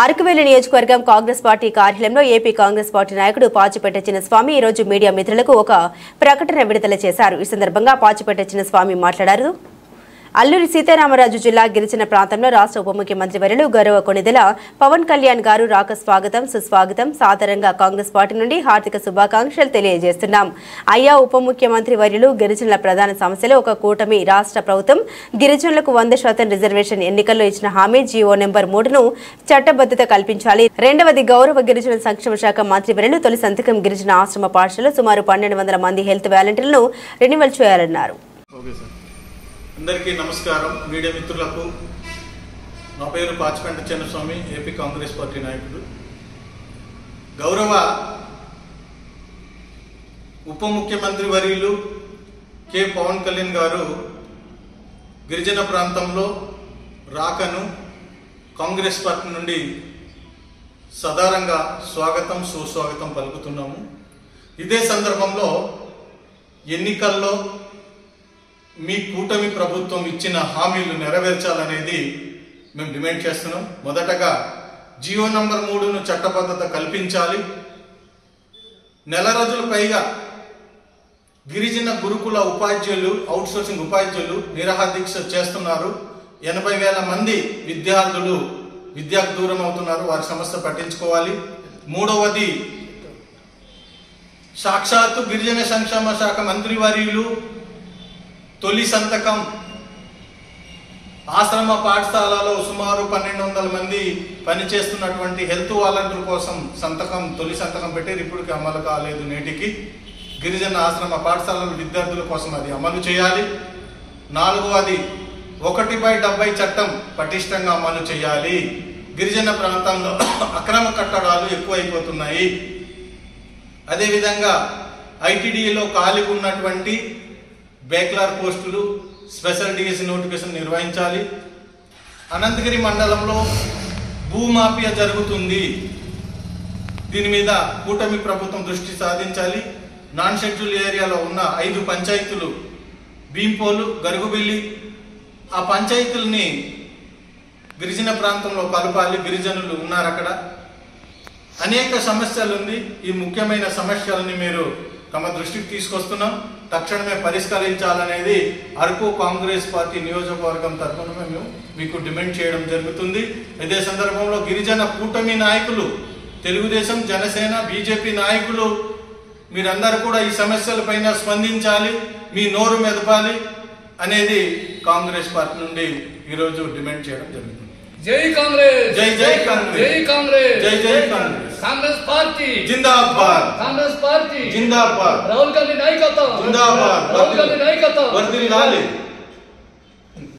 అరకువేలి నియోజకవర్గం కాంగ్రెస్ పార్టీ కార్యాలయంలో AP Congress party నాయకుడు పాచిపెట్ట చిన్నస్వామి ఈ రోజు మీడియా మిత్రులకు ఒక ప్రకటన విడుదల చేశారు. ఈ సందర్భంగా పాచిపెట్ట చిన్నస్వామి మాట్లాడారు. అల్లూరి సీతారామరాజు జిల్లా గిరిజన ప్రాంతంలో రాష్ట్ర ఉప ముఖ్యమంత్రి వర్యులు గౌరవ కొణిదెల పవన్ కళ్యాణ్ గారు రాక స్వాగతం సుస్వాగతం. సాధారణంగా కాంగ్రెస్ పార్టీ నుండి హార్దిక శుభాకాంక్షలు తెలియజేస్తున్నాం. అయ్యా ఉప ముఖ్యమంత్రి వర్యులు గిరిజనుల ప్రధాన సమస్యలు ఒక కూటమి రాష్ట్ర ప్రభుత్వం గిరిజనులకు 100% రిజర్వేషన్ ఎన్నికల్లో ఇచ్చిన హామీ జీవో నెంబర్ 3ను చట్టబద్ధత కల్పించాలి. రెండవది గౌరవ గిరిజన సంక్షేమ శాఖ మంత్రి వర్యులు తొలి సంతకం గిరిజన ఆశ్రమ పాఠశాలలో సుమారు 1200 మంది హెల్త్ వాలంటీర్లను రెన్యువల్ చేయాలన్నారు. అందరికీ నమస్కారం. మీడియా మిత్రులకు నా పేరు పాచిపెట్ట చిన్నస్వామి, ఏపీ కాంగ్రెస్ పార్టీ నాయకుడు. గౌరవ ఉప ముఖ్యమంత్రి వర్యులు కె పవన్ కళ్యాణ్ గారు గిరిజన ప్రాంతంలో రాకను కాంగ్రెస్ పార్టీ నుండి సాధారణంగా స్వాగతం సుస్వాగతం పలుకుతున్నాము. ఇదే సందర్భంలో ఎన్నికల్లో మీ కూటమి ప్రభుత్వం ఇచ్చిన హామీలు నెరవేర్చాలనేది మేము డిమాండ్ చేస్తున్నాం. మొదటగా జియో నంబర్ 3ను చట్టబద్ధత కల్పించాలి. నెల రోజుల పైగా గిరిజన గురుకుల ఉపాధ్యాయులు అవుట్సోర్సింగ్ ఉపాధ్యాయులు నిరాహార దీక్ష చేస్తున్నారు. 80,000 మంది విద్యార్థులు విద్యాకు దూరం అవుతున్నారు. వారి సమస్య పట్టించుకోవాలి. మూడవది సాక్షాత్తు గిరిజన సంక్షేమ శాఖ మంత్రి వర్యులు తొలి సంతకం ఆశ్రమ పాఠశాలలో సుమారు 1200 మంది పనిచేస్తున్నటువంటి హెల్త్ వాలంటీర్ కోసం తొలి సంతకం పెట్టారు. ఇప్పటికి అమలు కాలేదు. నేటికి గిరిజన ఆశ్రమ పాఠశాలల విద్యార్థుల కోసం అది అమలు చేయాలి. నాలుగవది 1/70 చట్టం పటిష్టంగా అమలు చేయాలి. గిరిజన ప్రాంతంలో అక్రమ కట్టడాలు ఎక్కువైపోతున్నాయి. అదేవిధంగా ఐటీడీఏలో ఖాళీగా ఉన్నటువంటి బ్యాక్లార్ పోస్టులు స్పెషల్ డిఎస్సి నోటిఫికేషన్ నిర్వహించాలి. అనంతగిరి మండలంలో భూమాఫియా జరుగుతుంది. దీని మీద కూటమి ప్రభుత్వం దృష్టి సాధించాలి. నాన్ షెడ్యూల్ ఏరియాలో ఉన్న 5 పంచాయతీలు భీంపోలు గరుగుబిల్లి ఆ పంచాయతీలని గిరిజన ప్రాంతంలో కలపాలి. గిరిజనులు ఉన్నారు అక్కడ. అనేక సమస్యలు ఉంది. ఈ ముఖ్యమైన సమస్యలని మీరు తమ దృష్టికి తీసుకొస్తున్నాం. తక్షణమే పరిష్కరించాలనేది అరకు కాంగ్రెస్ పార్టీ నియోజకవర్గం తరఫున మేము మీకు డిమాండ్ చేయడం జరుగుతుంది. ఇదే సందర్భంలో గిరిజన కూటమి నాయకులు, తెలుగుదేశం, జనసేన, బీజేపీ నాయకులు మీరందరూ కూడా ఈ సమస్యలపైన స్పందించాలి, మీ నోరు మెదపాలి అనేది కాంగ్రెస్ పార్టీ నుండి ఈరోజు డిమాండ్ చేయడం జరుగుతుంది. జై కాంగ్రెస్, జై జై కాంగ్రెస్, జై కాంగ్రెస్, జై జై కాంగ్రెస్. కాంగ్రెస్ పార్టీ జిందాబాద్, కాంగ్రెస్ పార్టీ జిందాబాద్, రాహుల్ గాంధీ నాయకత్వం జిందాబాద్, రాహుల్ గాంధీ నాయకత్వం వర్ధిల్లాలి.